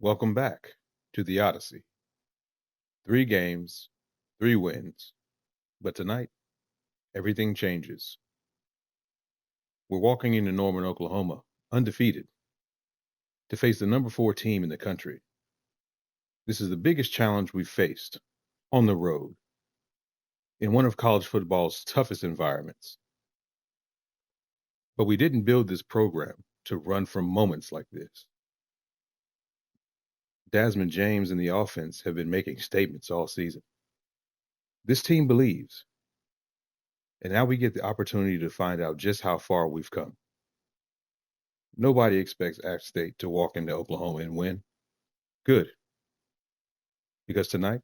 Welcome back to the Odyssey. 3 games, 3 wins. But tonight, everything changes. We're walking into Norman, Oklahoma, undefeated, to face the number 4 team in the country. This is the biggest challenge we've faced on the road, in one of college football's toughest environments. But we didn't build this program to run from moments like this. Desmond James and the offense have been making statements all season. This team believes. And now we get the opportunity to find out just how far we've come. Nobody expects App State to walk into Oklahoma and win. Good. Because tonight,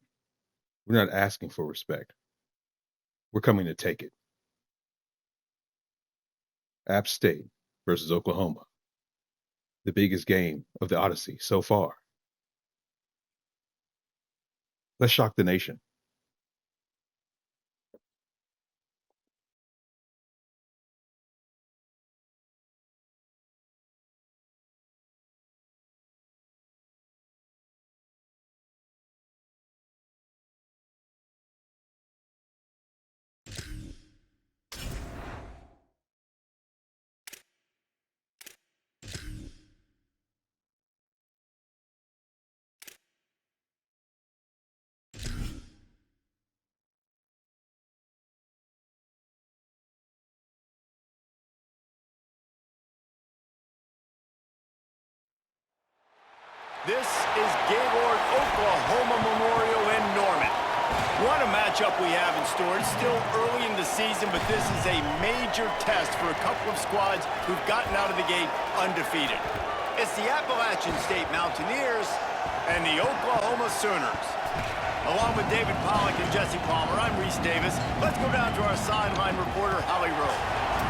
we're not asking for respect. We're coming to take it. App State versus Oklahoma. The biggest game of the Odyssey so far. Let's shock the nation. This is Gaylord Oklahoma Memorial in Norman. What a matchup we have in store. It's still early in the season, but this is a major test for a couple of squads who've gotten out of the gate undefeated. It's the Appalachian State Mountaineers and the Oklahoma Sooners. Along with David Pollack and Jesse Palmer, I'm Reese Davis. Let's go down to our sideline reporter, Holly Rowe.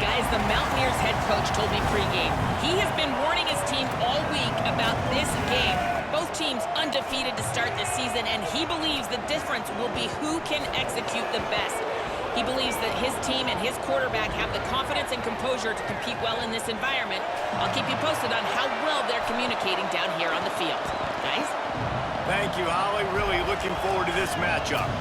Guys, the Mountaineers head coach told me pregame he has been warning his team all week about this game. Both teams undefeated to start this season, and he believes the difference will be who can execute the best. He believes that his team and his quarterback have the confidence and composure to compete well in this environment. I'll keep you posted on how well they're communicating down here on the field. Guys? Thank you, Holly. Really looking forward to this matchup.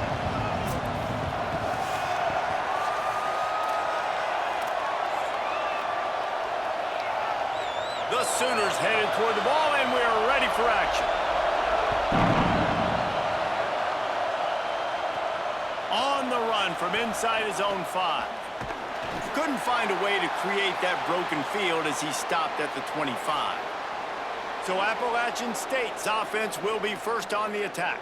The Sooners headed toward the ball, and we are ready for action. On the run from inside his own 5. Couldn't find a way to create that broken field as he stopped at the 25. So Appalachian State's offense will be first on the attack.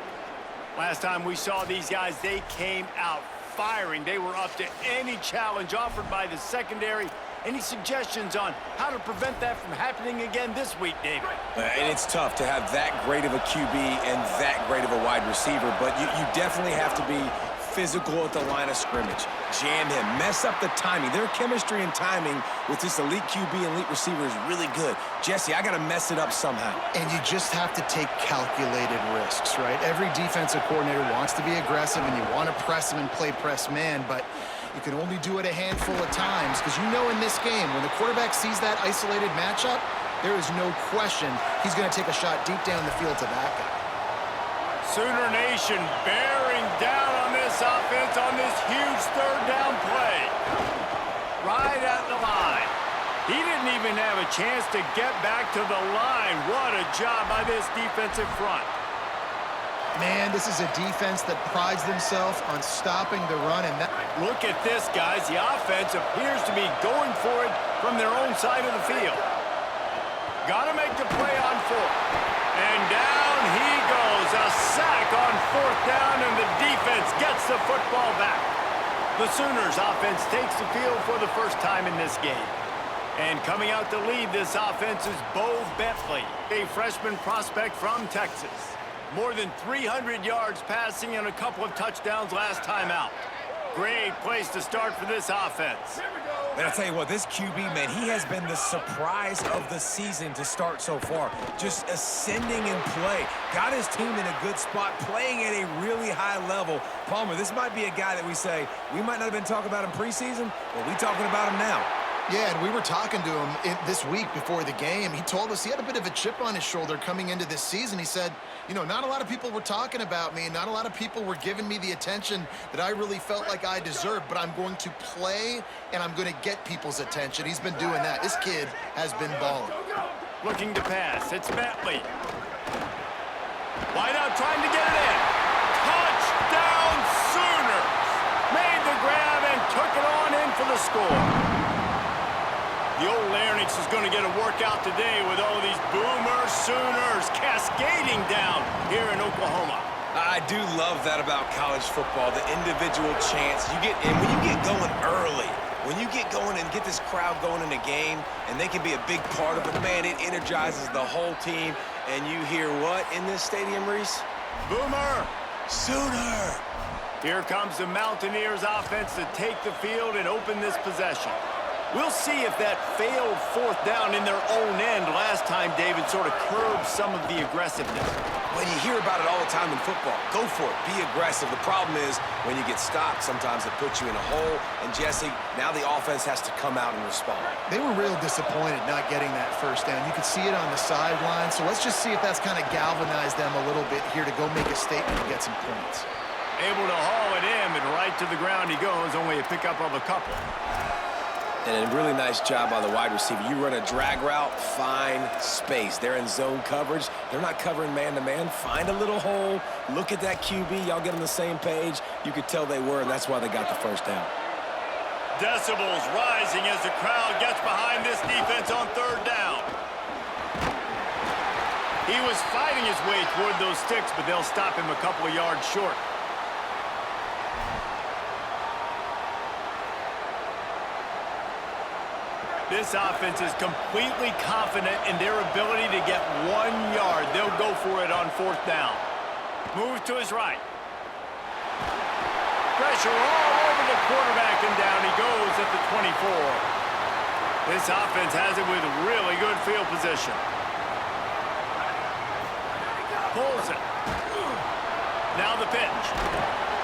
Last time we saw these guys, they came out firing. They were up to any challenge offered by the secondary. Any suggestions on how to prevent that from happening again this week, David? And it's tough to have that great of a QB and that great of a wide receiver, but you definitely have to be physical at the line of scrimmage. Jam him, mess up the timing. Their chemistry and timing with this elite QB and elite receiver is really good. Jesse, I got to mess it up somehow. And you just have to take calculated risks, right? Every defensive coordinator wants to be aggressive, and you want to press him and play press man, but you can only do it a handful of times, because you know in this game, when the quarterback sees that isolated matchup, there is no question he's going to take a shot deep down the field to that guy. Sooner Nation bearing down on this offense on this huge third down play. Right at the line. He didn't even have a chance to get back to the line. What a job by this defensive front. Man, this is a defense that prides themselves on stopping the run. And that. Look at this, guys. The offense appears to be going for it from their own side of the field. Got to make the play on 4th. And down he goes. A sack on 4th down, and the defense gets the football back. The Sooners offense takes the field for the first time in this game. And coming out to lead this offense is Bo Bentley, a freshman prospect from Texas. More than 300 yards passing and a couple of touchdowns last time out. Great place to start for this offense. And I'll tell you what, this QB, man, he has been the surprise of the season to start so far. Just ascending in play. Got his team in a good spot, playing at a really high level. Palmer, this might be a guy that we say, we might not have been talking about him preseason, but we're talking about him now. Yeah, and we were talking to him this week before the game. He told us he had a bit of a chip on his shoulder coming into this season. He said, you know, not a lot of people were talking about me. Not a lot of people were giving me the attention that I really felt like I deserved. But I'm going to play, and I'm going to get people's attention. He's been doing that. This kid has been balling. Looking to pass. It's Bentley. Wide out trying to get it in. Touchdown Sooners! Made the grab and took it on in for the score. The old Larynx is going to get a workout today with all these Boomer Sooners cascading down here in Oklahoma. I do love that about college football, the individual chance you get. And when you get going early, when you get going and get this crowd going in a game, and they can be a big part of it, man, it energizes the whole team. And you hear what in this stadium, Reese? Boomer Sooner! Here comes the Mountaineers offense to take the field and open this possession. We'll see if that failed fourth down in their own end last time, David, sort of curbed some of the aggressiveness. When you hear about it all the time in football, go for it. Be aggressive. The problem is when you get stopped, sometimes it puts you in a hole. And, Jesse, now the offense has to come out and respond. They were real disappointed not getting that first down. You could see it on the sideline. So let's just see if that's kind of galvanized them a little bit here to go make a statement and get some points. Able to haul it in, and right to the ground he goes, only a pickup of a couple. And a really nice job by the wide receiver. You run a drag route, find space. They're in zone coverage. They're not covering man-to-man. Find a little hole. Look at that QB. Y'all get on the same page. You could tell they were, and that's why they got the first down. Decibels rising as the crowd gets behind this defense on third down. He was fighting his way toward those sticks, but they'll stop him a couple of yards short. This offense is completely confident in their ability to get 1 yard. They'll go for it on fourth down. Moves to his right. Pressure all over the quarterback, and down he goes at the 24. This offense has it with really good field position. Pulls it. Now the pitch.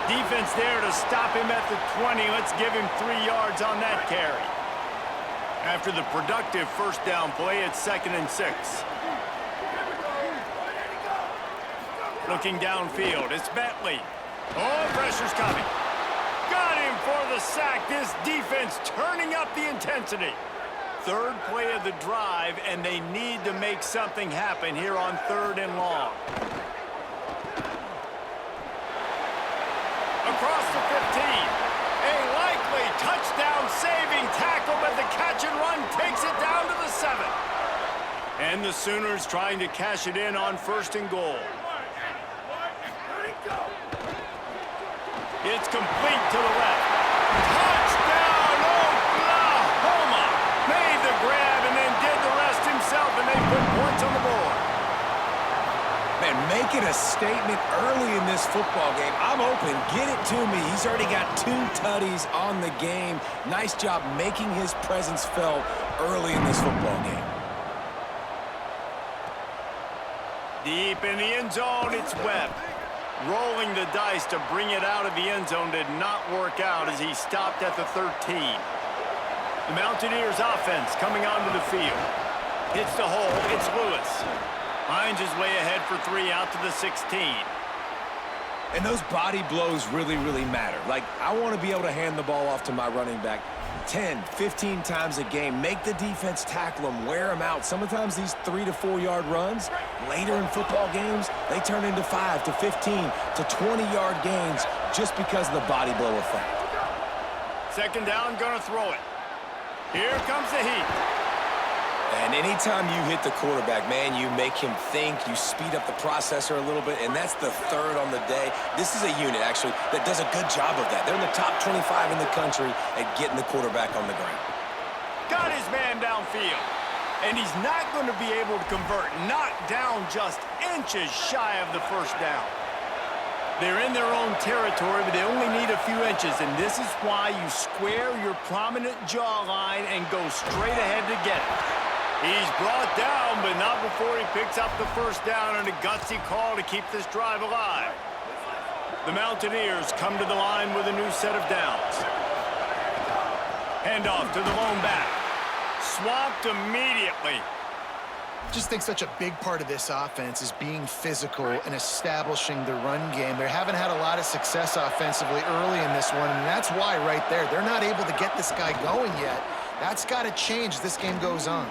Defense there to stop him at the 20. Let's give him 3 yards on that carry. After the productive first down play, it's 2nd and 6. Looking downfield, it's Bentley. Oh, pressure's coming. Got him for the sack. This defense turning up the intensity. Third play of the drive, and they need to make something happen here on 3rd and long. Across the 15. A likely touchdown-saving tackle, but the catch and run takes it down to the 7. And the Sooners trying to cash it in on 1st and goal. It's complete to the left. Touchdown, Oklahoma! Made the grab and then did the rest himself, and they put points on the board. Man, making a statement early in this football game. I'm open. Get it to me. He's already got 2 tutties on the game. Nice job making his presence felt early in this football game. Deep in the end zone, it's Webb. Rolling the dice to bring it out of the end zone did not work out as he stopped at the 13. The Mountaineers offense coming onto the field. Hits the hole. It's Lewis. Finds his way ahead for 3 out to the 16. And those body blows really, really matter. Like, I want to be able to hand the ball off to my running back 10, 15 times a game. Make the defense tackle them, wear them out. Sometimes these 3 to 4 yard runs, later in football games, they turn into 5 to 15 to 20 yard gains just because of the body blow effect. 2nd down, gonna throw it. Here comes the heat. And anytime you hit the quarterback, man, you make him think, you speed up the processor a little bit, and that's the 3rd on the day. This is a unit, actually, that does a good job of that. They're in the top 25 in the country at getting the quarterback on the ground. Got his man downfield. And he's not going to be able to convert. Knocked down just inches shy of the 1st down. They're in their own territory, but they only need a few inches, and this is why you square your prominent jawline and go straight ahead to get it. He's brought down, but not before he picks up the 1st down and a gutsy call to keep this drive alive. The Mountaineers come to the line with a new set of downs. Handoff to the lone back. swamped immediately. Just think such a big part of this offense is being physical and establishing the run game. They haven't had a lot of success offensively early in this one, and that's why right there, they're not able to get this guy going yet. That's got to change as this game goes on.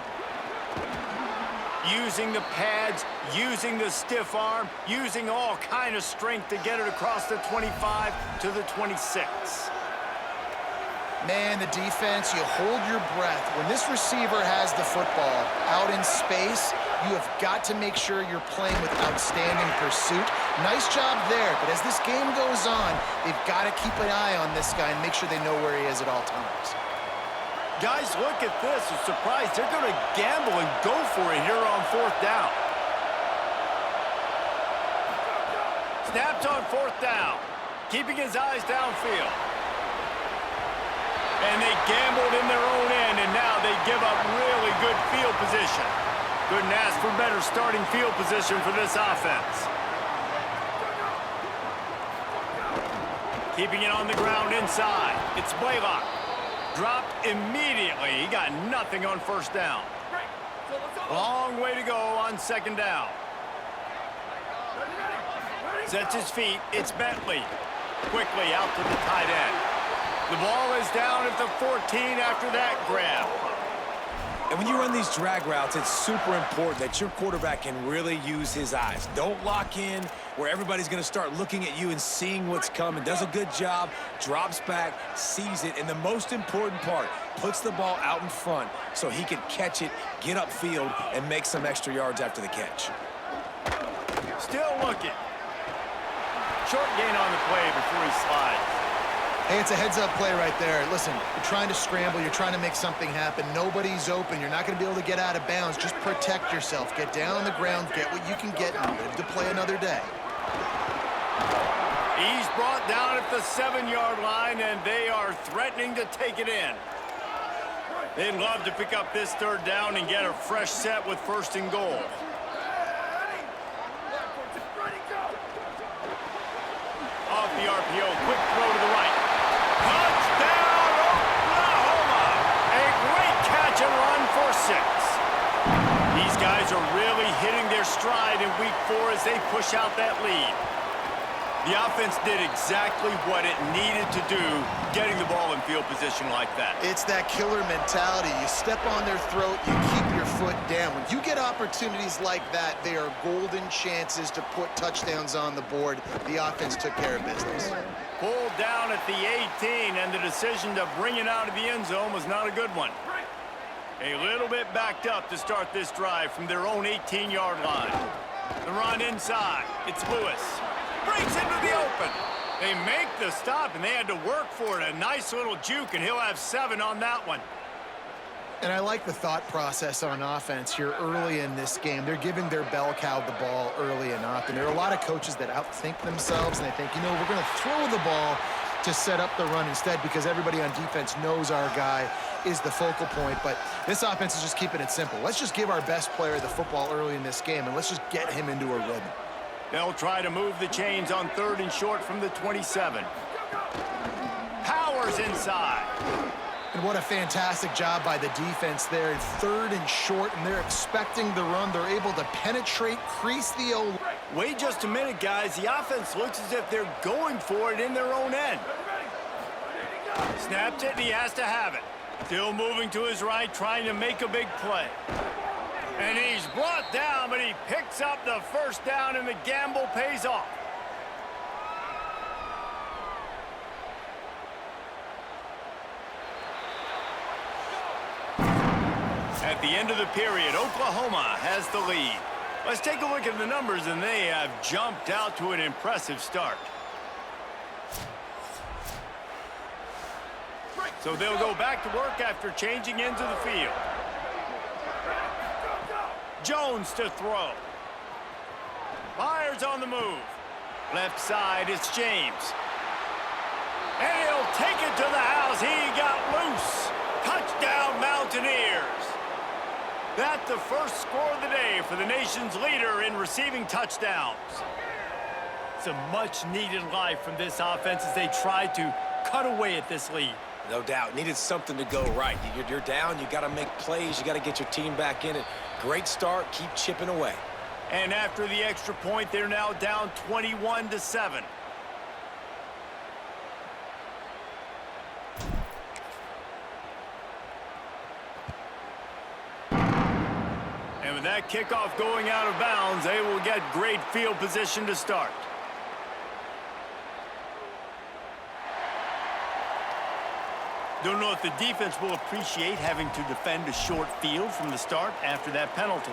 Using the pads, using the stiff arm, using all kind of strength to get it across the 25 to the 26. Man, the defense, you hold your breath. When this receiver has the football out in space, you have got to make sure you're playing with outstanding pursuit. Nice job there, but as this game goes on, they've got to keep an eye on this guy and make sure they know where he is at all times. Guys, look at this. I'm surprised they're going to gamble and go for it here on 4th down. Snaps on 4th down, keeping his eyes downfield. And they gambled in their own end, and now they give up really good field position. Couldn't ask for better starting field position for this offense. Keeping it on the ground inside. It's Blaylock. Dropped immediately. He got nothing on 1st down. Long way to go on 2nd down. Sets his feet. It's Bentley. Quickly out to the tight end. The ball is down at the 14 after that grab. And when you run these drag routes, it's super important that your quarterback can really use his eyes. Don't lock in where everybody's going to start looking at you and seeing what's coming. Does a good job, drops back, sees it, and the most important part, puts the ball out in front so he can catch it, get upfield, and make some extra yards after the catch. Still looking. Short gain on the play before he slides. Hey, it's a heads-up play right there. Listen, you're trying to scramble. You're trying to make something happen. Nobody's open. You're not going to be able to get out of bounds. Just protect yourself. Get down on the ground. Get what you can get and live to play another day. He's brought down at the 7-yard line, and they are threatening to take it in. They'd love to pick up this 3rd down and get a fresh set with 1st and goal. Off the RPO, quick throw to the right. Touchdown, Oklahoma! A great catch and run for 6. These guys are really hitting their stride in week 4 as they push out that lead. The offense did exactly what it needed to do, getting the ball in field position like that. It's that killer mentality. You step on their throat, you keep your foot down. When you get opportunities like that, they are golden chances to put touchdowns on the board. The offense took care of business. Pulled down at the 18, and the decision to bring it out of the end zone was not a good one. A little bit backed up to start this drive from their own 18-yard line. The run inside. It's Lewis. Breaks into the open. They make the stop, and they had to work for it. A nice little juke, and he'll have 7 on that one. And I like the thought process on offense here early in this game. They're giving their bell cow the ball early and often. There are a lot of coaches that outthink themselves, and they think, you know, we're going to throw the ball to set up the run instead because everybody on defense knows our guy is the focal point. But this offense is just keeping it simple. Let's just give our best player the football early in this game, and let's just get him into a rhythm. They'll try to move the chains on 3rd and short from the 27. Powers inside. And what a fantastic job by the defense there. 3rd and short, and they're expecting the run. They're able to penetrate, crease the O. Wait just a minute, guys. The offense looks as if they're going for it in their own end. Snaps it, and he has to have it. Still moving to his right, trying to make a big play. And he's brought down, but he picks up the 1st down, and the gamble pays off. At the end of the period, Oklahoma has the lead. Let's take a look at the numbers, and they have jumped out to an impressive start. So they'll go back to work after changing into the field. Jones to throw. Fires on the move. Left side, it's James. And he'll take it to the house. He got loose. Touchdown, Mountaineers. That's the first score of the day for the nation's leader in receiving touchdowns. It's a much-needed life from this offense as they try to cut away at this lead. No doubt. Needed something to go right. You're down. You got to make plays. You got to get your team back in it. Great start. Keep chipping away. And after the extra point, they're now down 21-7. And with that kickoff going out of bounds, they will get great field position to start. Don't know if the defense will appreciate having to defend a short field from the start after that penalty.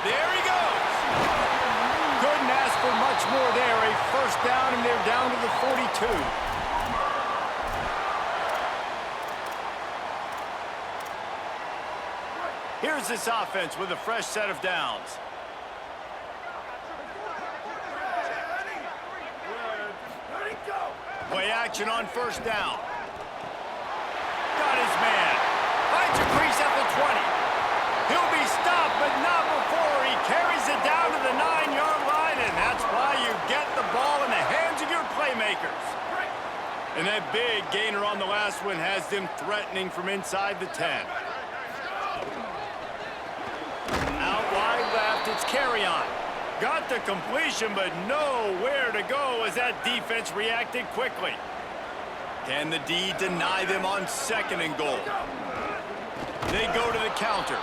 There he goes. Couldn't ask for much more there. A first down, and they're down to the 42. Here's this offense with a fresh set of downs. Play action on first down. Got his man. Finds a crease at the 20. He'll be stopped, but not before he carries it down to the 9-yard line, and that's why you get the ball in the hands of your playmakers. And that big gainer on the last one has them threatening from inside the 10. Out wide left, it's carry on. Got the completion, but nowhere to go as that defense reacted quickly. Can the D deny them on second and goal? They go to the counter.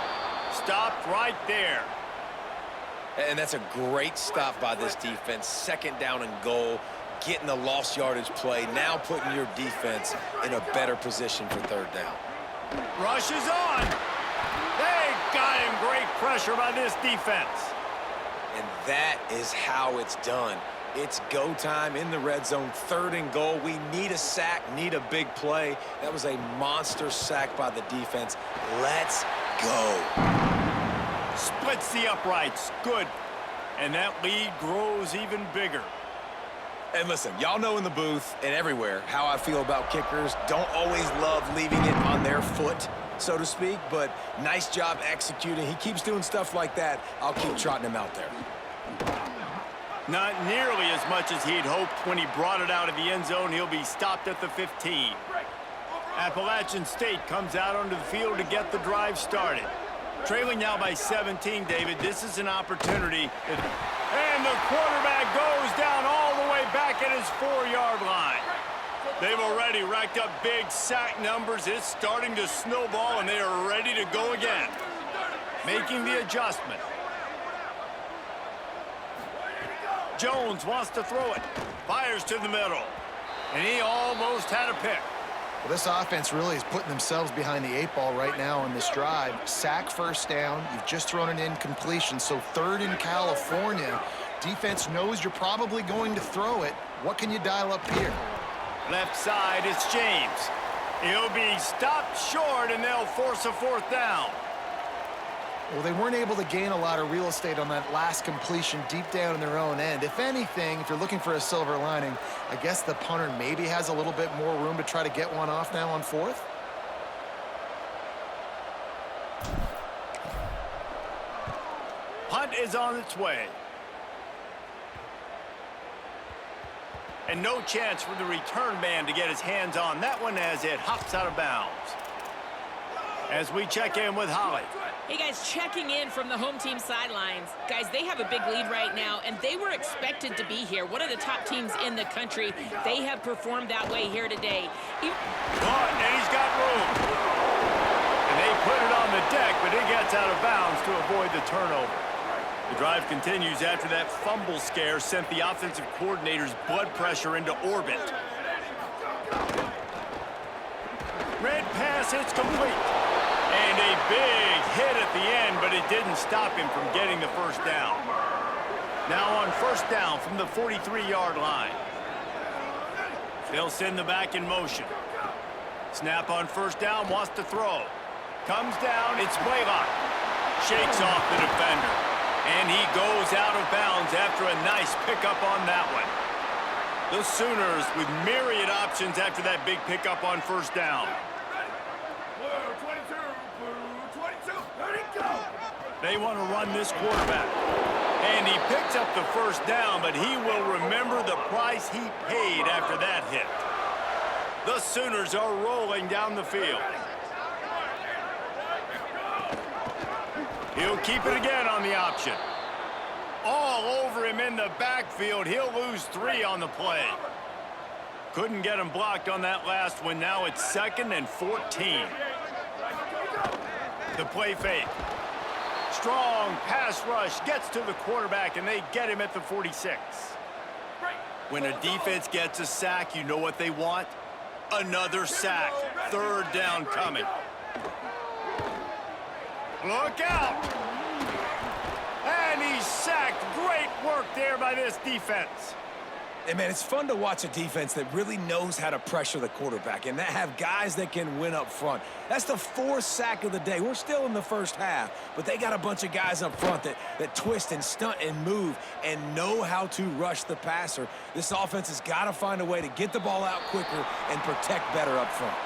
Stopped right there. And that's a great stop by this defense. Second down and goal, getting the lost yardage play, now putting your defense in a better position for third down. Rush is on. They got him. Great pressure by this defense. And that is how it's done. It's go time in the red zone, third and goal. We need a sack, need a big play. That was a monster sack by the defense. Let's go. Splits the uprights. Good. And that lead grows even bigger. And listen, y'all know in the booth and everywhere how I feel about kickers. Don't always love leaving it on their foot, so to speak, but nice job executing. He keeps doing stuff like that. I'll keep trotting him out there. Not nearly as much as he'd hoped when he brought it out of the end zone. He'll be stopped at the 15. Appalachian State comes out onto the field to get the drive started. Trailing now by 17, David. This is an opportunity. And the quarterback goes down all the way back at his 4-yard line. They've already racked up big sack numbers. It's starting to snowball, and they are ready to go again. Making the adjustment. Jones wants to throw it. Fires to the middle. And he almost had a pick. Well, this offense really is putting themselves behind the 8 ball right now on this drive. Sack first down. You've just thrown an incompletion, so third in California. Defense knows you're probably going to throw it. What can you dial up here? Left side, it's James. He'll be stopped short, and they'll force a fourth down. Well, they weren't able to gain a lot of real estate on that last completion deep down in their own end. If anything, if you're looking for a silver lining, I guess the punter maybe has a little bit more room to try to get one off now on fourth. Punt is on its way. And no chance for the return man to get his hands on that one as it hops out of bounds. As we check in with Holly. Hey, guys, checking in from the home team sidelines. Guys, they have a big lead right now, and they were expected to be here. One of the top teams in the country. They have performed that way here today. And he's got room. And they put it on the deck, but it gets out of bounds to avoid the turnover. The drive continues after that fumble scare sent the offensive coordinator's blood pressure into orbit. Red pass hits complete. And a big hit at the end, but it didn't stop him from getting the first down. Now on first down from the 43-yard line. They'll send the back in motion. Snap on first down, wants to throw. Comes down, it's Blaylock. Shakes off the defender. And he goes out of bounds after a nice pickup on that one. The Sooners with myriad options after that big pickup on first down. Blue 22, blue 22. They want to run this quarterback. And he picks up the first down, but he will remember the price he paid after that hit. The Sooners are rolling down the field. He'll keep it again on the option. All over him in the backfield. He'll lose 3 on the play. Couldn't get him blocked on that last one. Now it's 2nd and 14. The play fake. Strong pass rush gets to the quarterback, and they get him at the 46. When a defense gets a sack, you know what they want? Another sack. 3rd down coming. Look out! And he's sacked. Great work there by this defense. And, man, it's fun to watch a defense that really knows how to pressure the quarterback and that have guys that can win up front. That's the 4th sack of the day. We're still in the first half, but they got a bunch of guys up front that twist and stunt and move and know how to rush the passer. This offense has got to find a way to get the ball out quicker and protect better up front.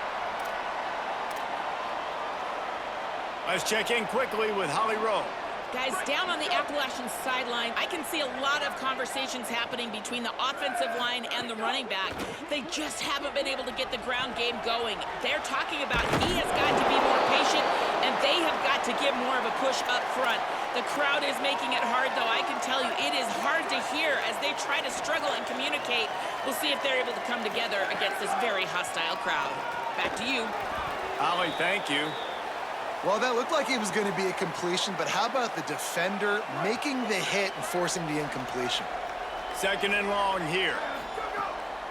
Let's check in quickly with Holly Rowe. Guys, down on the Appalachian sideline, I can see a lot of conversations happening between the offensive line and the running back. They just haven't been able to get the ground game going. They're talking about he has got to be more patient, and they have got to give more of a push up front. The crowd is making it hard, though. I can tell you it is hard to hear as they try to struggle and communicate. We'll see if they're able to come together against this very hostile crowd. Back to you. Holly, thank you. Well, that looked like it was going to be a completion, but how about the defender making the hit and forcing the incompletion? 2nd and long here.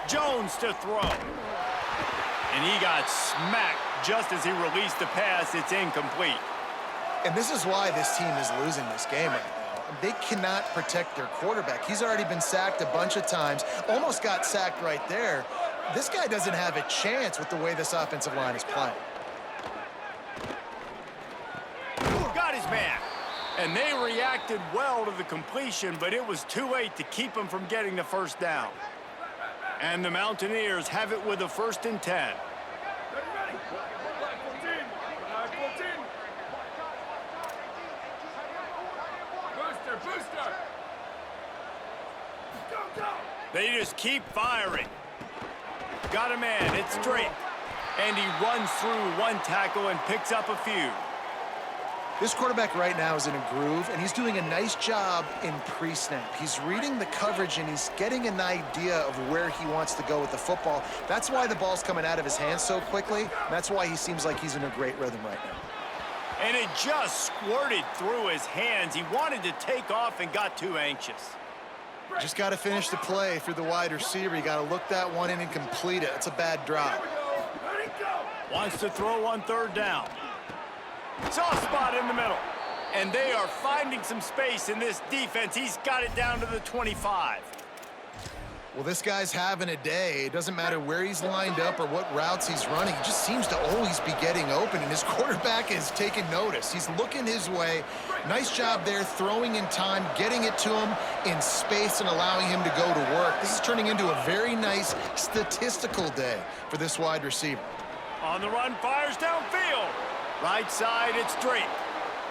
Jones to throw. And he got smacked just as he released the pass. It's incomplete. And this is why this team is losing this game right now. They cannot protect their quarterback. He's already been sacked a bunch of times, almost got sacked right there. This guy doesn't have a chance with the way this offensive line is playing. Got his man. And they reacted well to the completion, but it was too late to keep him from getting the first down. And the Mountaineers have it with a 1st and 10. They just keep firing. Got a man. It's straight. And he runs through 1 tackle and picks up a few. This quarterback right now is in a groove, and he's doing a nice job in pre-snap. He's reading the coverage, and he's getting an idea of where he wants to go with the football. That's why the ball's coming out of his hands so quickly. That's why he seems like he's in a great rhythm right now. And it just squirted through his hands. He wanted to take off and got too anxious. Just got to finish the play through the wide receiver. You got to look that one in and complete it. It's a bad drop. Wants to throw on 3rd down. Soft spot in the middle. And they are finding some space in this defense. He's got it down to the 25. Well, this guy's having a day. It doesn't matter where he's lined up or what routes he's running. He just seems to always be getting open, and his quarterback is taking notice. He's looking his way. Nice job there, throwing in time, getting it to him in space and allowing him to go to work. This is turning into a very nice statistical day for this wide receiver. On the run, fires downfield. Right side, it's straight.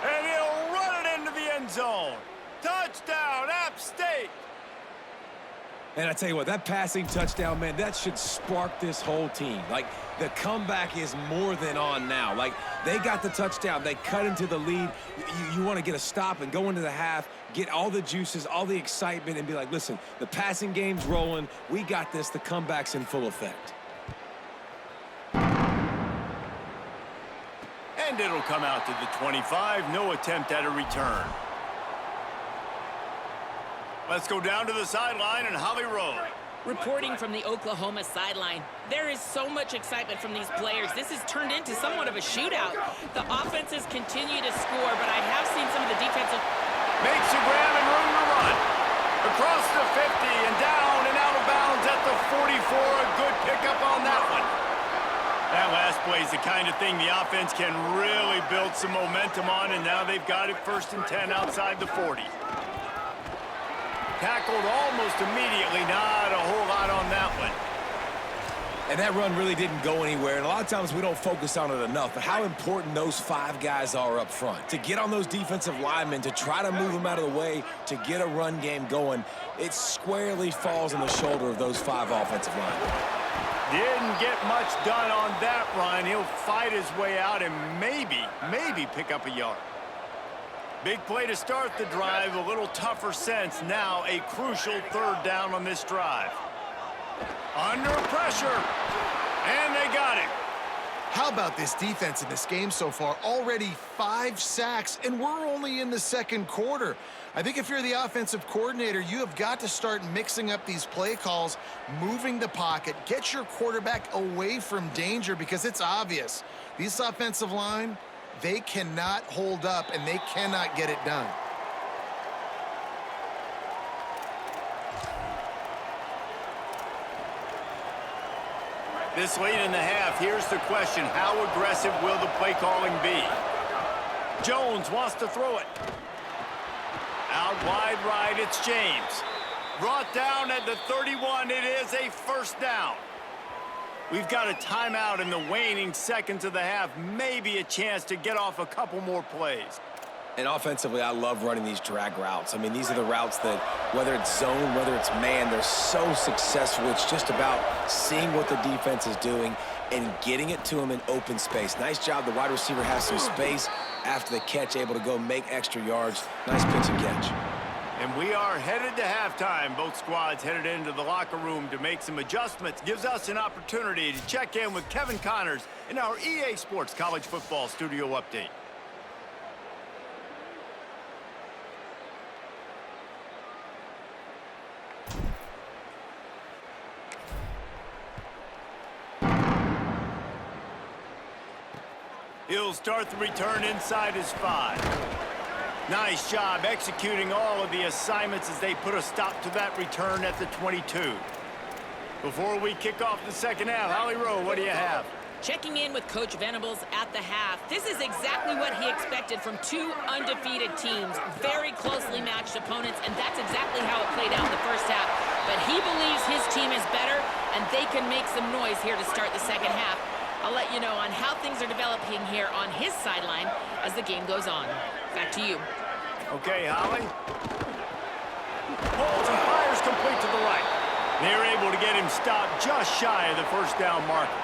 And he'll run it into the end zone. Touchdown, App State. And I tell you what, that passing touchdown, man, that should spark this whole team. Like, the comeback is more than on now. Like, they got the touchdown. They cut into the lead. You want to get a stop and go into the half, get all the juices, all the excitement, and be like, listen, the passing game's rolling. We got this. The comeback's in full effect. And it'll come out to the 25. No attempt at a return. Let's go down to the sideline and Holly Rowe. Reporting from the Oklahoma sideline, there is so much excitement from these players. This has turned into somewhat of a shootout. The offenses continue to score, but I have seen some of the defensive... Makes a grab and room to run. Across the 50 and down and out of bounds at the 44. A good pickup on that one. That last play is the kind of thing the offense can really build some momentum on, and now they've got it 1st and 10 outside the 40. Tackled almost immediately, not a whole lot on that one. And that run really didn't go anywhere, and a lot of times we don't focus on it enough, but how important those 5 guys are up front. To get on those defensive linemen, to try to move them out of the way, to get a run game going, it squarely falls on the shoulder of those 5 offensive linemen. Didn't get much done on that run. He'll fight his way out and maybe pick up a yard. Big play to start the drive, a little tougher sense. Now a crucial 3rd down on this drive. Under pressure, and they got it. How about this defense in this game so far? Already 5 sacks, and we're only in the 2nd quarter. I think if you're the offensive coordinator, you have got to start mixing up these play calls, moving the pocket, get your quarterback away from danger, because it's obvious. This offensive line, they cannot hold up, and they cannot get it done. This late in the half, here's the question. How aggressive will the play calling be? Jones wants to throw it. Out wide right, it's James. Brought down at the 31, it is a 1st down. We've got a timeout in the waning seconds of the half. Maybe a chance to get off a couple more plays. And offensively, I love running these drag routes. I mean, these are the routes that, whether it's zone, whether it's man, they're so successful. It's just about seeing what the defense is doing and getting it to them in open space. Nice job. The wide receiver has some space after the catch, able to go make extra yards. Nice pitch and catch. And we are headed to halftime. Both squads headed into the locker room to make some adjustments. Gives us an opportunity to check in with Kevin Connors in our EA Sports College Football Studio Update. He'll start the return inside his 5. Nice job executing all of the assignments as they put a stop to that return at the 22. Before we kick off the 2nd half, Holly Rowe, what do you have? Checking in with Coach Venables at the half. This is exactly what he expected from 2 undefeated teams, very closely matched opponents, and that's exactly how it played out in the 1st half. But he believes his team is better, and they can make some noise here to start the 2nd half. I'll let you know on how things are developing here on his sideline as the game goes on. Back to you. Okay, Holly. Pulls and fires complete to the right. They're able to get him stopped just shy of the 1st down marker.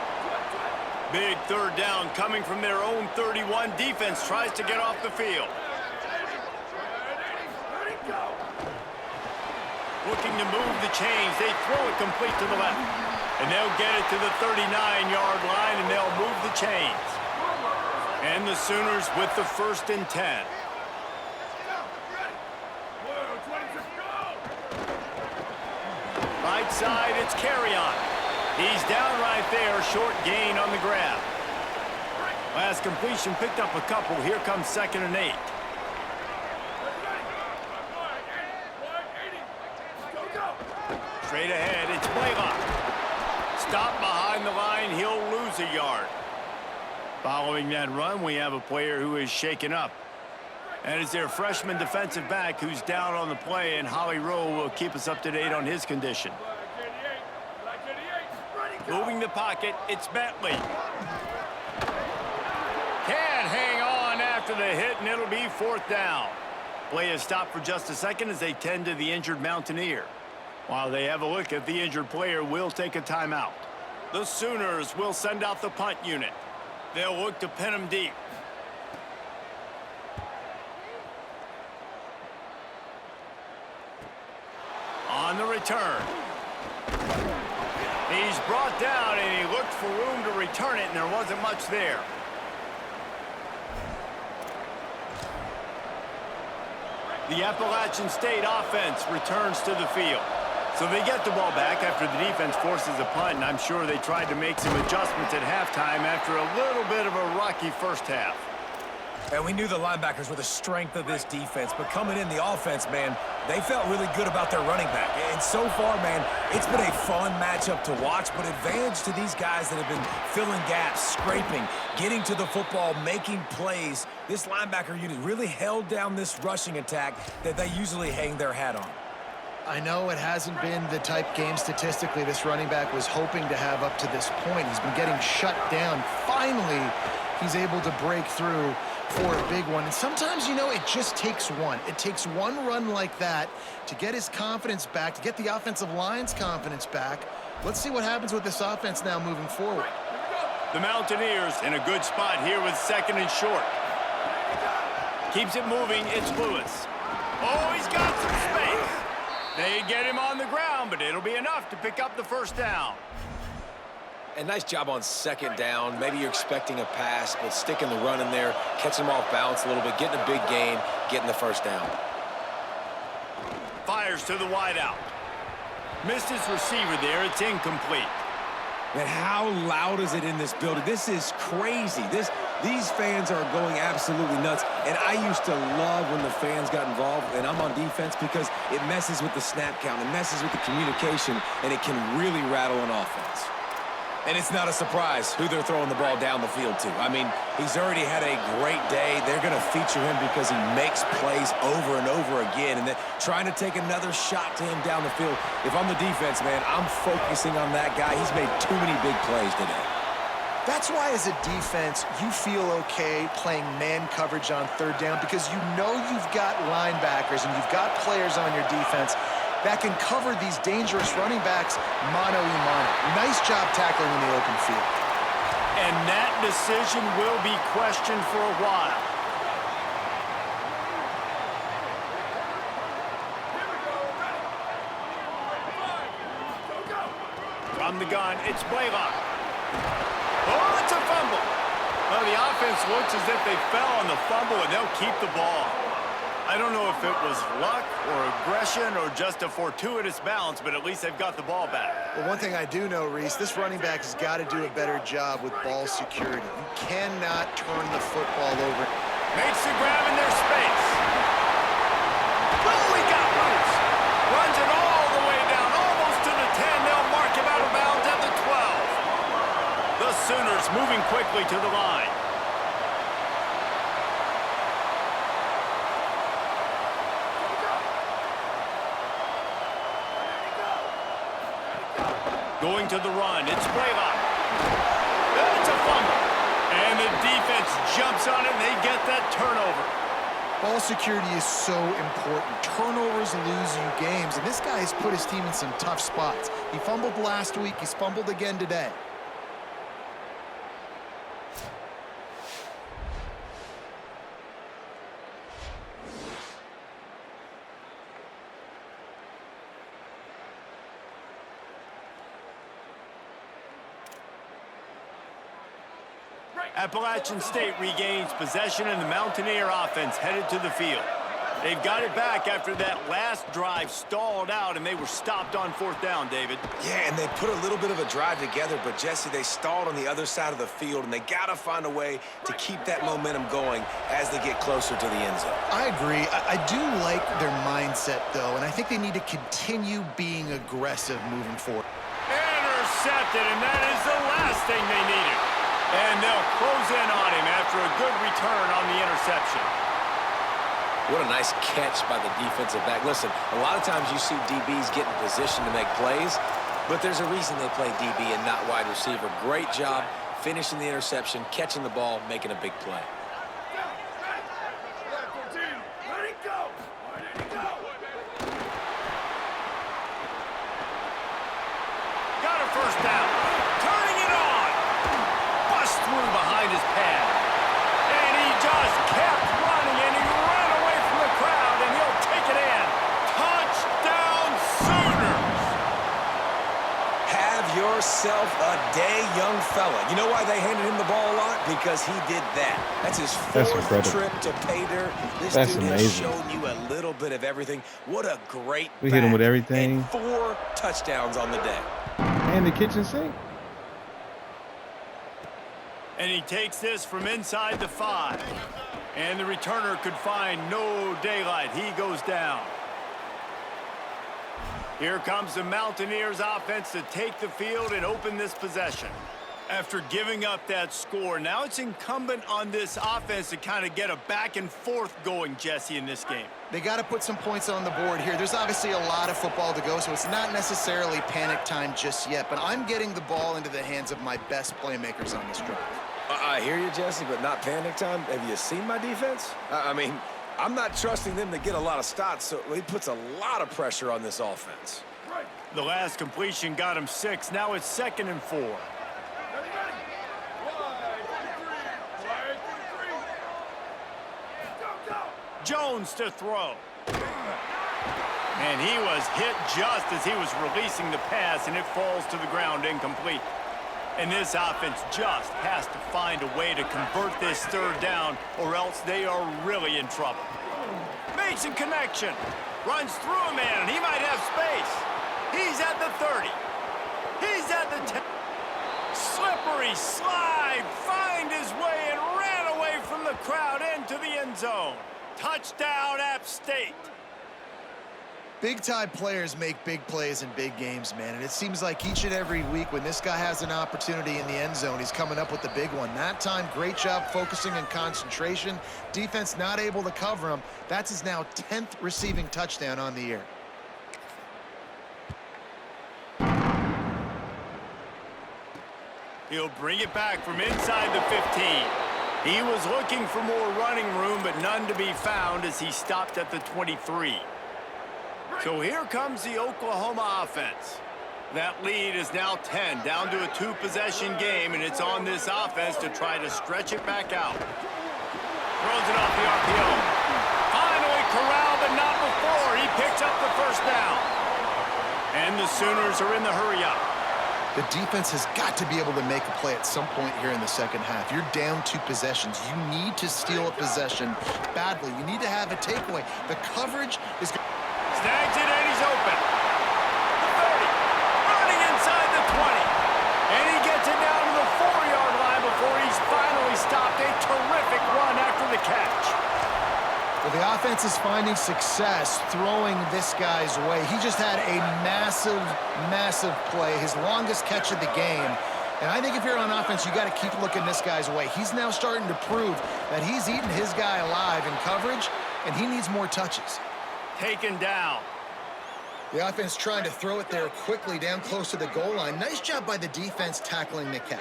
Big 3rd down coming from their own 31. Defense tries to get off the field. Looking to move the chains. They throw it complete to the left. And they'll get it to the 39-yard line, and they'll move the chains. And the Sooners with the 1st and 10. Right side, it's Carrion. He's down right there, short gain on the grab. Last completion picked up a couple. Here comes 2nd and 8. Straight ahead, it's Blaylock. Stop behind the line, he'll lose a yard. Following that run, we have a player who is shaken up. And it's their freshman defensive back who's down on the play, and Holly Rowe will keep us up to date on his condition. Moving the pocket, it's Bentley. Can't hang on after the hit, and it'll be 4th down. Play is stopped for just a second as they tend to the injured Mountaineer. While they have a look at the injured player, we'll take a timeout. The Sooners will send out the punt unit. They'll look to pin him deep. On the return. He's brought down, and he looked for room to return it, and there wasn't much there. The Appalachian State offense returns to the field. So they get the ball back after the defense forces a punt, and I'm sure they tried to make some adjustments at halftime after a little bit of a rocky 1st half. And we knew the linebackers were the strength of this defense, but coming in the offense, man, they felt really good about their running back. And so far, man, it's been a fun matchup to watch, but advantage to these guys that have been filling gaps, scraping, getting to the football, making plays. This linebacker unit really held down this rushing attack that they usually hang their hat on. I know it hasn't been the type game statistically this running back was hoping to have up to this point. He's been getting shut down. Finally, he's able to break through for a big one. And sometimes, you know, it just takes one. It takes one run like that to get his confidence back, to get the offensive line's confidence back. Let's see what happens with this offense now moving forward. The Mountaineers in a good spot here with 2nd and short. Keeps it moving. It's Lewis. Oh, he's got some space. They get him on the ground, but it'll be enough to pick up the 1st down. And nice job on 2nd down. Maybe you're expecting a pass, but sticking the run in there, catching him off balance a little bit, getting a big gain, getting the 1st down. Fires to the wideout. Missed his receiver there. It's incomplete. Man, how loud is it in this building? This is crazy. These fans are going absolutely nuts. And I used to love when the fans got involved, and I'm on defense, because it messes with the snap count, it messes with the communication, and it can really rattle an offense. And it's not a surprise who they're throwing the ball down the field to. I mean, he's already had a great day. They're going to feature him because he makes plays over and over again, and then trying to take another shot to him down the field. If I'm the defense, man, I'm focusing on that guy. He's made too many big plays today. That's why, as a defense, you feel okay playing man coverage on 3rd down, because you know you've got linebackers and you've got players on your defense that can cover these dangerous running backs mano-a-mano. Nice job tackling in the open field. And that decision will be questioned for a while. From the gun, it's Blaylock. Oh, it's a fumble. Well, the offense looks as if they fell on the fumble, and they'll keep the ball. I don't know if it was luck or aggression or just a fortuitous bounce, but at least they've got the ball back. Well, one thing I do know, Reese, this running back has got to do a better job with ball security. You cannot turn the football over. Makes the grab in their space. Oh, he got loose. Runs it all the way down, almost to the 10. They'll mark him out of bounds at the 12. The Sooners moving quickly to the line. Going to the run, it's Blaylock. It's a fumble. And the defense jumps on it, and they get that turnover. Ball security is so important. Turnovers lose you games, and this guy has put his team in some tough spots. He fumbled last week, he's fumbled again today. Appalachian State regains possession, and the Mountaineer offense headed to the field. They've got it back after that last drive stalled out, and they were stopped on 4th down, David. Yeah, and they put a little bit of a drive together, but, Jesse, they stalled on the other side of the field, and they got to find a way to keep that momentum going as they get closer to the end zone. I agree. I do like their mindset, though, and I think they need to continue being aggressive moving forward. Intercepted, and that is the last thing they needed. And they'll close in on him after a good return on the interception. What a nice catch by the defensive back. Listen, a lot of times you see DBs get in position to make plays, but there's a reason they play DB and not wide receiver. Great job finishing the interception, catching the ball, making a big play. Got a 1st down. Turning it on. Bust through behind his pad. And he just kept running, and he ran away from the crowd, and he'll take it in. Touchdown, Sooners. Have yourself a day, young fella. You know why they handed him the ball a lot? Because he did that. That's his 4th trip to pay dirt. This dude has shown you a little bit of everything. What a great We hit him with everything. And 4 touchdowns on the day. And the kitchen sink. And he takes this from inside the 5. And the returner could find no daylight. He goes down. Here comes the Mountaineers offense to take the field and open this possession. After giving up that score, now it's incumbent on this offense to kind of get a back and forth going, Jesse, in this game. They got to put some points on the board here. There's obviously a lot of football to go, so it's not necessarily panic time just yet, but I'm getting the ball into the hands of my best playmakers on this drive. I hear you, Jesse, but not panic time. Have you seen my defense? I mean, I'm not trusting them to get a lot of stops, so he puts a lot of pressure on this offense. The last completion got him 6. Now it's 2nd and 4. Jones to throw. And he was hit just as he was releasing the pass, and it falls to the ground incomplete. And this offense just has to find a way to convert this 3rd down, or else they are really in trouble. Makes a connection. Runs through a man, and he might have space. He's at the 30. He's at the 10. Slippery slide. Find his way and ran away from the crowd into the end zone. Touchdown, App State. Big-time players make big plays in big games, man, and it seems like each and every week when this guy has an opportunity in the end zone, he's coming up with the big one. That time, great job focusing and concentration. Defense not able to cover him. That's his now 10th receiving touchdown on the year. He'll bring it back from inside the 15. He was looking for more running room, but none to be found as he stopped at the 23. So here comes the Oklahoma offense. That lead is now 10, down to a 2-possession game, and it's on this offense to try to stretch it back out. Throws it off the RPO. Finally corralled, but not before. He picks up the 1st down. And the Sooners are in the hurry-up. The defense has got to be able to make a play at some point here in the second half. You're down 2 possessions. You need to steal a possession badly. You need to have a takeaway. The coverage is... Snags it, and he's open. The 30. Running inside the 20. And he gets it down to the 4-yard line before he's finally stopped. A terrific run after the catch. Well, the offense is finding success throwing this guy's way. He just had a massive, massive play, his longest catch of the game. And I think if you're on offense, you got to keep looking this guy's way. He's now starting to prove that he's eating his guy alive in coverage, and he needs more touches. Taken down. The offense trying to throw it there quickly down close to the goal line. Nice job by the defense tackling the catch.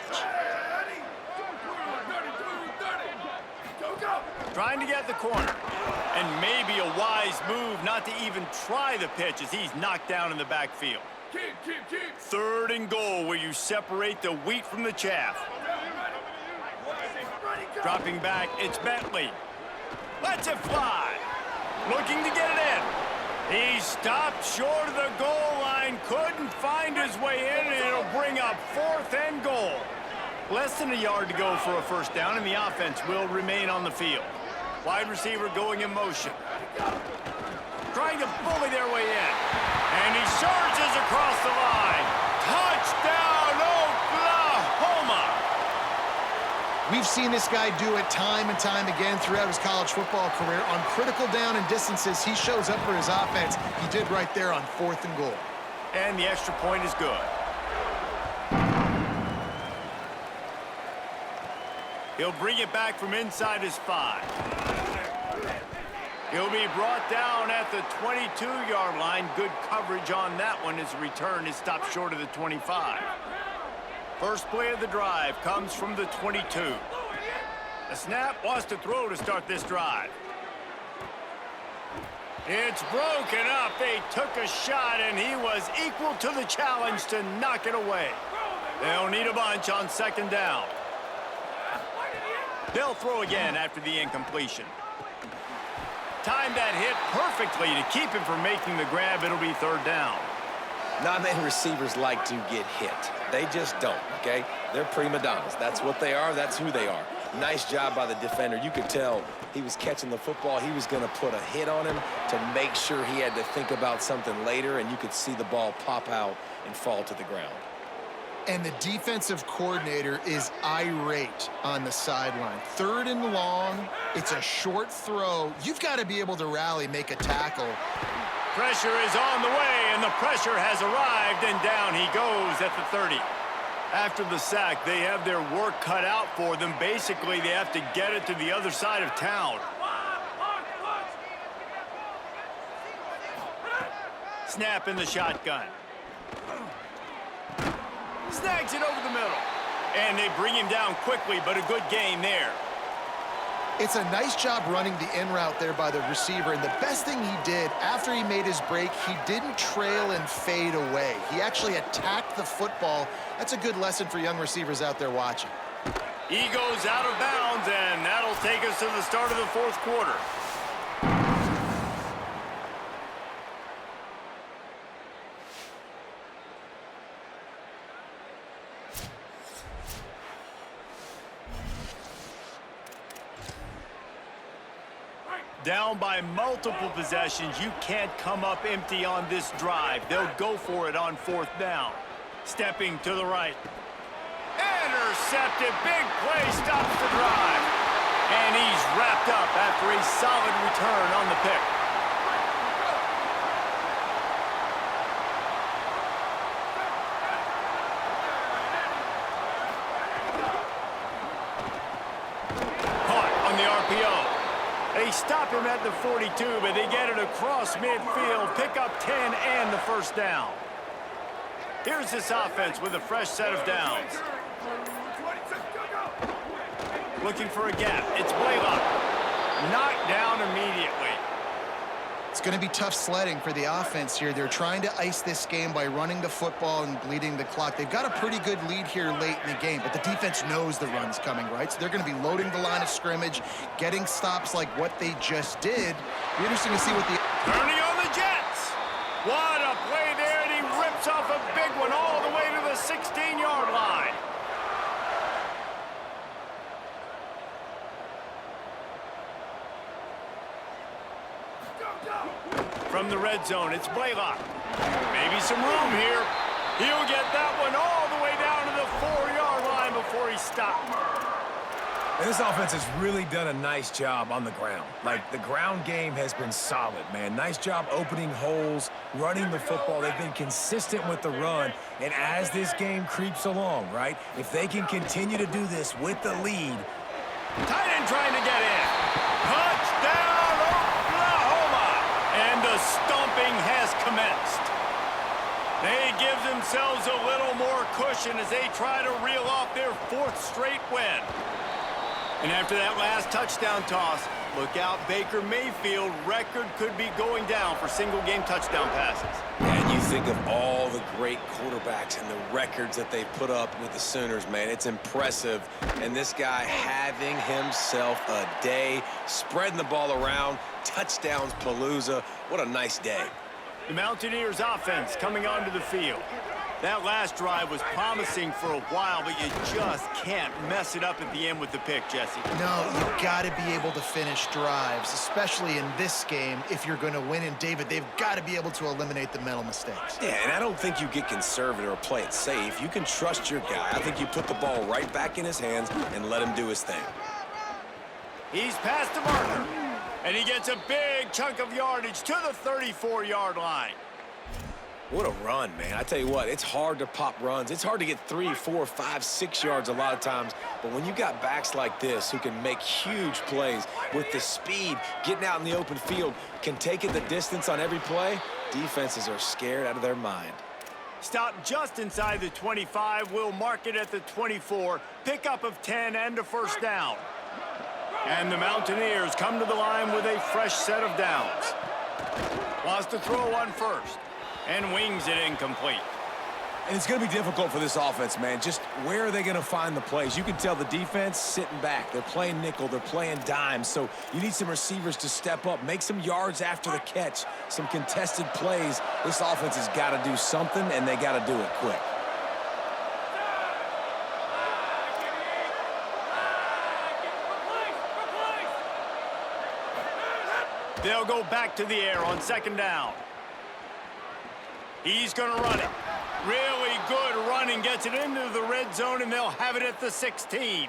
Trying to get the corner. And maybe a wise move not to even try the pitch as he's knocked down in the backfield. 3rd and goal where you separate the wheat from the chaff. Dropping back, it's Bentley. Lets it fly. Looking to get it in. He stopped short of the goal line, couldn't find his way in, and it'll bring up 4th and goal. Less than a yard to go for a 1st down, and the offense will remain on the field. Wide receiver going in motion. Trying to bully their way in. And he surges across the line. Touchdown, Oklahoma! We've seen this guy do it time and time again throughout his college football career. On critical down and distances, he shows up for his offense. He did right there on 4th and goal. And the extra point is good. He'll bring it back from inside his 5. He'll be brought down at the 22-yard line. Good coverage on that one as return is stopped short of the 25. First play of the drive comes from the 22. The snap wants to throw to start this drive. It's broken up. They took a shot, and he was equal to the challenge to knock it away. They'll need a bunch on 2nd down. They'll throw again after the incompletion. Timed that hit perfectly to keep him from making the grab. It'll be 3rd down. Not many receivers like to get hit. They just don't, okay? They're prima donnas. That's what they are. That's who they are. Nice job by the defender. You could tell he was catching the football. He was going to put a hit on him to make sure he had to think about something later, and you could see the ball pop out and fall to the ground. And the defensive coordinator is irate on the sideline. 3rd and long. It's a short throw. You've got to be able to rally, make a tackle. Pressure is on the way, and the pressure has arrived, and down he goes at the 30. After the sack, they have their work cut out for them. Basically, they have to get it to the other side of town. Snap in the shotgun. Snags it over the middle. And they bring him down quickly, but a good gain there. It's a nice job running the in route there by the receiver, and the best thing he did after he made his break, he didn't trail and fade away. He actually attacked the football. That's a good lesson for young receivers out there watching. He goes out of bounds, and that'll take us to the start of the fourth quarter. Down by multiple possessions, you can't come up empty on this drive. They'll go for it on fourth down. Stepping to the right. Intercepted. Big play stops the drive. And he's wrapped up after a solid return on the pick. Caught on the RPO. They stop him at the 42, but they get it across midfield, pick up 10 and the first down. Here's this offense with a fresh set of downs. Looking for a gap. It's Blaylock. Knocked down immediately. It's going to be tough sledding for the offense here. They're trying to ice this game by running the football and bleeding the clock. They've got a pretty good lead here late in the game, but the defense knows the run's coming, right? So they're going to be loading the line of scrimmage, getting stops like what they just did. Be interesting to see what the... Turning on the Jets. What a play there, and he rips off a big one all the way to the 16-yard line. From the red zone, it's Blaylock. Maybe some room here. He'll get that one all the way down to the 4-yard line before he stopped. And this offense has really done a nice job on the ground. Like, the ground game has been solid, man. Nice job opening holes, running the football. They've been consistent with the run. And as this game creeps along, right, if they can continue to do this with the lead. Tight end trying to get in. Touchdown, Oklahoma! And the stomping has commenced. They give themselves a little more cushion as they try to reel off their 4th straight win. And after that last touchdown toss, look out, Baker Mayfield record could be going down for single-game touchdown passes. And you think of all the great quarterbacks and the records that they've put up with the Sooners, man. It's impressive. And this guy having himself a day, spreading the ball around, touchdowns palooza. What a nice day. The Mountaineers offense coming onto the field. That last drive was promising for a while, but you just can't mess it up at the end with the pick, Jesse. No, you've got to be able to finish drives, especially in this game. If you're going to win, and David, they've got to be able to eliminate the mental mistakes. Yeah, and I don't think you get conservative or play it safe. You can trust your guy. I think you put the ball right back in his hands and let him do his thing. He's past the marker, and he gets a big chunk of yardage to the 34-yard line. What a run, man. I tell you what, it's hard to pop runs. It's hard to get 3, 4, 5, 6 yards a lot of times. But when you got backs like this who can make huge plays with the speed, getting out in the open field, can take it the distance on every play, defenses are scared out of their mind. Stop just inside the 25. We'll mark it at the 24. Pickup of 10 and a first down. And the Mountaineers come to the line with a fresh set of downs. Wants to throw on first. And wings it incomplete. And it's going to be difficult for this offense, man. Just where are they going to find the plays? You can tell the defense sitting back. They're playing nickel. They're playing dime. So you need some receivers to step up, make some yards after the catch, some contested plays. This offense has got to do something, and they got to do it quick. They'll go back to the air on second down. He's going to run it. Really good running. Gets it into the red zone, and they'll have it at the 16.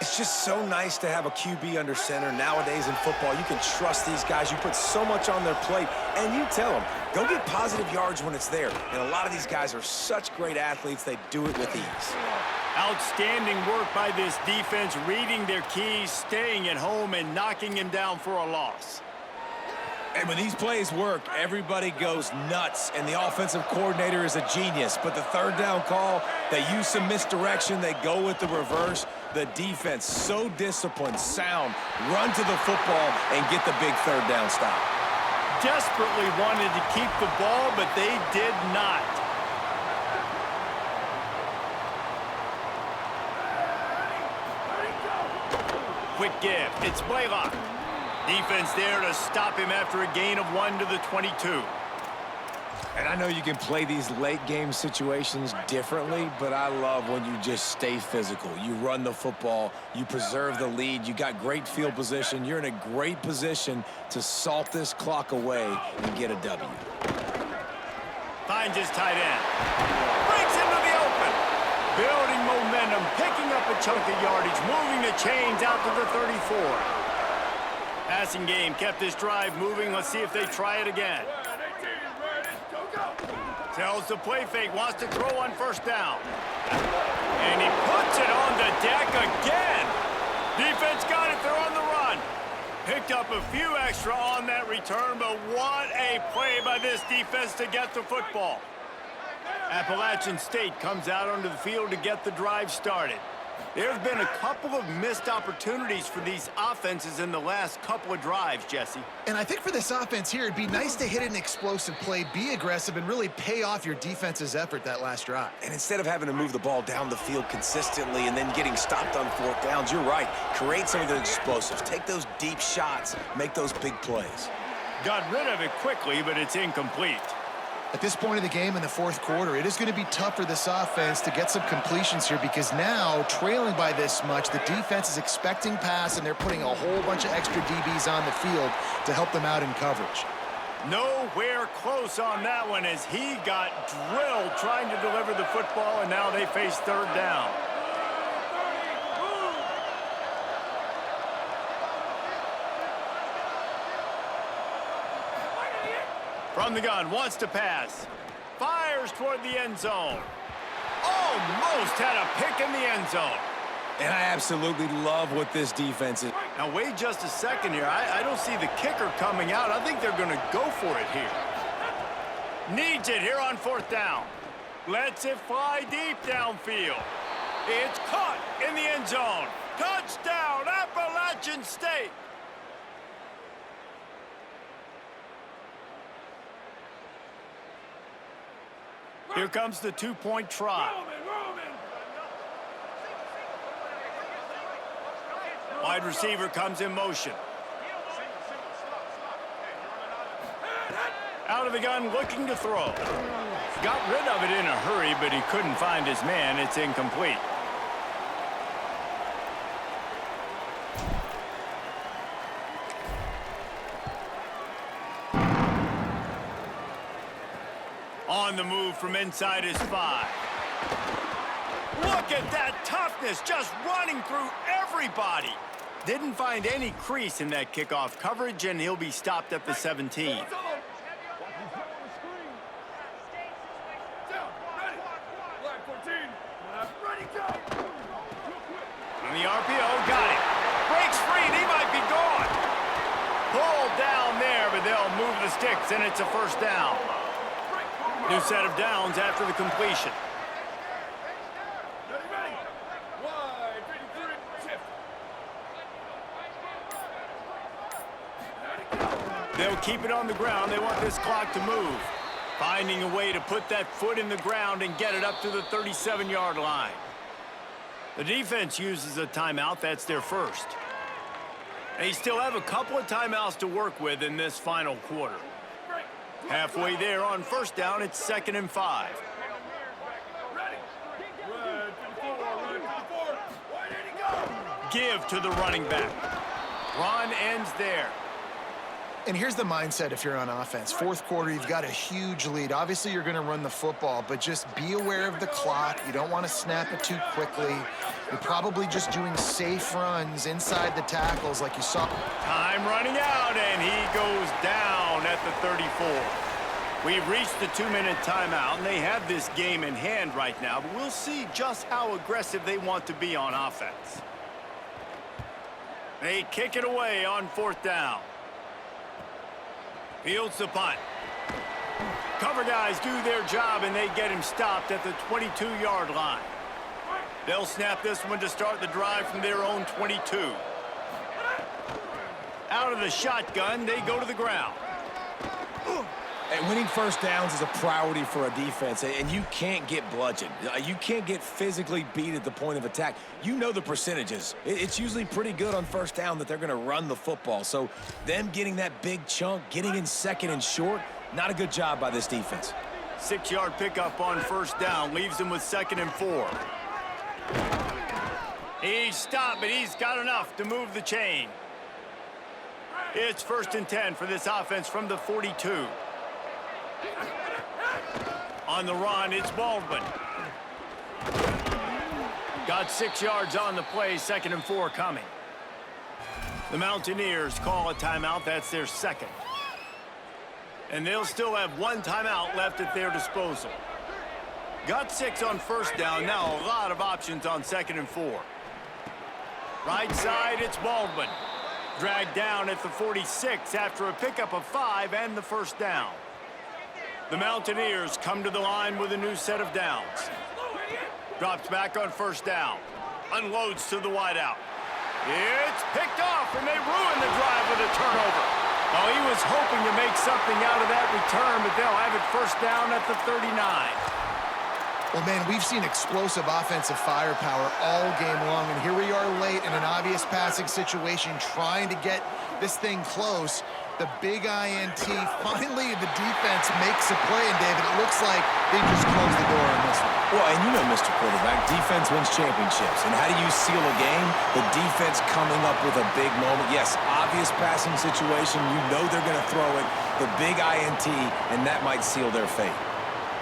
It's just so nice to have a QB under center. Nowadays in football, you can trust these guys. You put so much on their plate, and you tell them, go get positive yards when it's there. And a lot of these guys are such great athletes, they do it with ease. Outstanding work by this defense, reading their keys, staying at home, and knocking him down for a loss. And when these plays work, everybody goes nuts, and the offensive coordinator is a genius. But the third down call, they use some misdirection, they go with the reverse. The defense, so disciplined, sound, run to the football and get the big third down stop. Desperately wanted to keep the ball, but they did not. Quick give. It's Blaylock. Defense there to stop him after a gain of 1 to the 22. And I know you can play these late game situations differently, but I love when you just stay physical. You run the football, you preserve the lead, you got great field position, you're in a great position to salt this clock away and get a W. Finds his tight end. Breaks into the open. Building momentum, picking up a chunk of yardage, moving the chains out to the 34. Passing game kept this drive moving. Let's see if they try it again. Tells the play fake, wants to throw on first down. And he puts it on the deck again. Defense got it, they're on the run. Picked up a few extra on that return, but what a play by this defense to get the football. Appalachian State comes out onto the field to get the drive started. There's been a couple of missed opportunities for these offenses in the last couple of drives, Jesse. And I think for this offense here, it'd be nice to hit an explosive play, be aggressive, and really pay off your defense's effort that last drive. And instead of having to move the ball down the field consistently and then getting stopped on fourth downs, you're right. Create some of the explosives. Take those deep shots. Make those big plays. Got rid of it quickly, but it's incomplete. At this point of the game in the fourth quarter, it is going to be tough for this offense to get some completions here because now, trailing by this much, the defense is expecting pass, and they're putting a whole bunch of extra DBs on the field to help them out in coverage. Nowhere close on that one as he got drilled trying to deliver the football, and now they face third down. From the gun, wants to pass. Fires toward the end zone. Almost had a pick in the end zone. And I absolutely love what this defense is. Now, wait just a second here. I don't see the kicker coming out. I think they're going to go for it here. Needs it here on fourth down. Lets it fly deep downfield. It's caught in the end zone. Touchdown, Appalachian State. Here comes the two-point try. Wide receiver comes in motion. Out of the gun, looking to throw. Got rid of it in a hurry, but he couldn't find his man. It's incomplete. On the move from inside his 5. Look at that toughness, just running through everybody. Didn't find any crease in that kickoff coverage, and he'll be stopped at the 17. On the RPO, got it. Breaks free, and he might be gone. Pulled down there, but they'll move the sticks, and it's a first down. New set of downs after the completion. They'll keep it on the ground. They want this clock to move. Finding a way to put that foot in the ground and get it up to the 37-yard line. The defense uses a timeout. That's their first. They still have a couple of timeouts to work with in this final quarter. Halfway there on first down, it's 2nd and 5. Give to the running back. Run ends there. And here's the mindset if you're on offense. Fourth quarter, you've got a huge lead. Obviously, you're going to run the football, but just be aware of the clock. You don't want to snap it too quickly. You're probably just doing safe runs inside the tackles like you saw. Time running out, and he goes down at the 34. We've reached the 2-minute timeout, and they have this game in hand right now, but we'll see just how aggressive they want to be on offense. They kick it away on 4th down. Fields the punt. Cover guys do their job, and they get him stopped at the 22-yard line. They'll snap this one to start the drive from their own 22. Out of the shotgun, they go to the ground. And winning first downs is a priority for a defense, and you can't get bludgeoned. You can't get physically beat at the point of attack. You know the percentages. It's usually pretty good on first down that they're going to run the football. So them getting that big chunk, getting in second and short, not a good job by this defense. 6-yard pickup on first down leaves them with 2nd and 4. He's stopped, but he's got enough to move the chain. It's 1st and 10 for this offense from the 42. On the run, it's Baldwin. Got 6 yards on the play, 2nd and 4 coming. The Mountaineers call a timeout. That's their second. And they'll still have 1 timeout left at their disposal. Got 6 on first down. Now a lot of options on 2nd and 4. Right side, it's Baldwin. Dragged down at the 46 after a pickup of 5 and the first down. The Mountaineers come to the line with a new set of downs. Drops back on first down. Unloads to the wideout. It's picked off, and they ruin the drive with a turnover. Oh, he was hoping to make something out of that return, but they'll have it first down at the 39. Well, man, we've seen explosive offensive firepower all game long, and here we are late in an obvious passing situation trying to get this thing close. The big INT, finally the defense makes a play, and David, it looks like they just closed the door on this one. Well, and you know, Mr. Quarterback, defense wins championships. And how do you seal a game? The defense coming up with a big moment. Yes, obvious passing situation. You know they're going to throw it. The big INT, and that might seal their fate.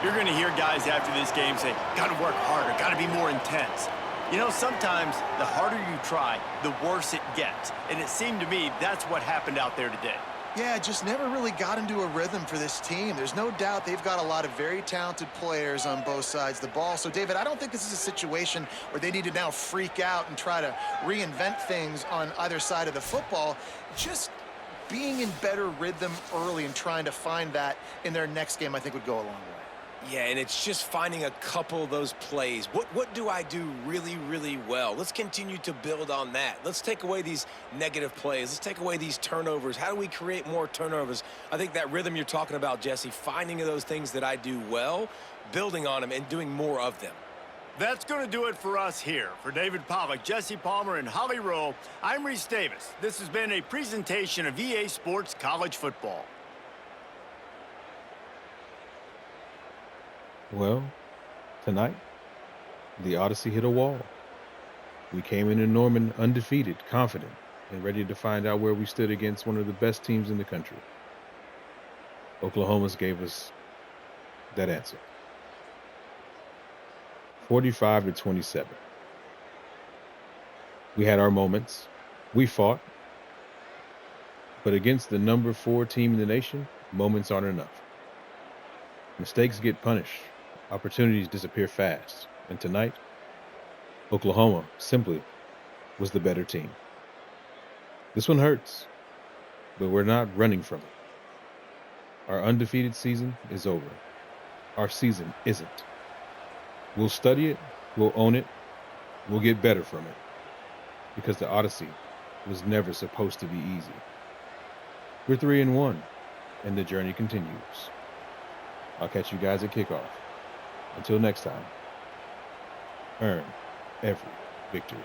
You're going to hear guys after this game say, got to work harder, got to be more intense. You know, sometimes the harder you try, the worse it gets. And it seemed to me that's what happened out there today. Yeah, just never really got into a rhythm for this team. There's no doubt they've got a lot of very talented players on both sides of the ball. So, David, I don't think this is a situation where they need to now freak out and try to reinvent things on either side of the football. Just being in better rhythm early and trying to find that in their next game, I think, would go a long way. Yeah, and it's just finding a couple of those plays. What do I do really, really well? Let's continue to build on that. Let's take away these negative plays. Let's take away these turnovers. How do we create more turnovers? I think that rhythm you're talking about, Jesse, finding those things that I do well, building on them, and doing more of them. That's going to do it for us here. For David Pollack, Jesse Palmer, and Holly Rowe, I'm Reese Davis. This has been a presentation of EA Sports College Football. Well, tonight, the Odyssey hit a wall. We came into Norman undefeated, confident, and ready to find out where we stood against one of the best teams in the country. Oklahoma's gave us that answer. 45-27. We had our moments. We fought. But against the number 4 team in the nation, moments aren't enough. Mistakes get punished. Opportunities disappear fast. And tonight, Oklahoma simply was the better team. This one hurts, but we're not running from it. Our undefeated season is over. Our season isn't. We'll study it, we'll own it, we'll get better from it. Because the Odyssey was never supposed to be easy. We're 3-1, and the journey continues. I'll catch you guys at kickoff. Until next time, earn every victory.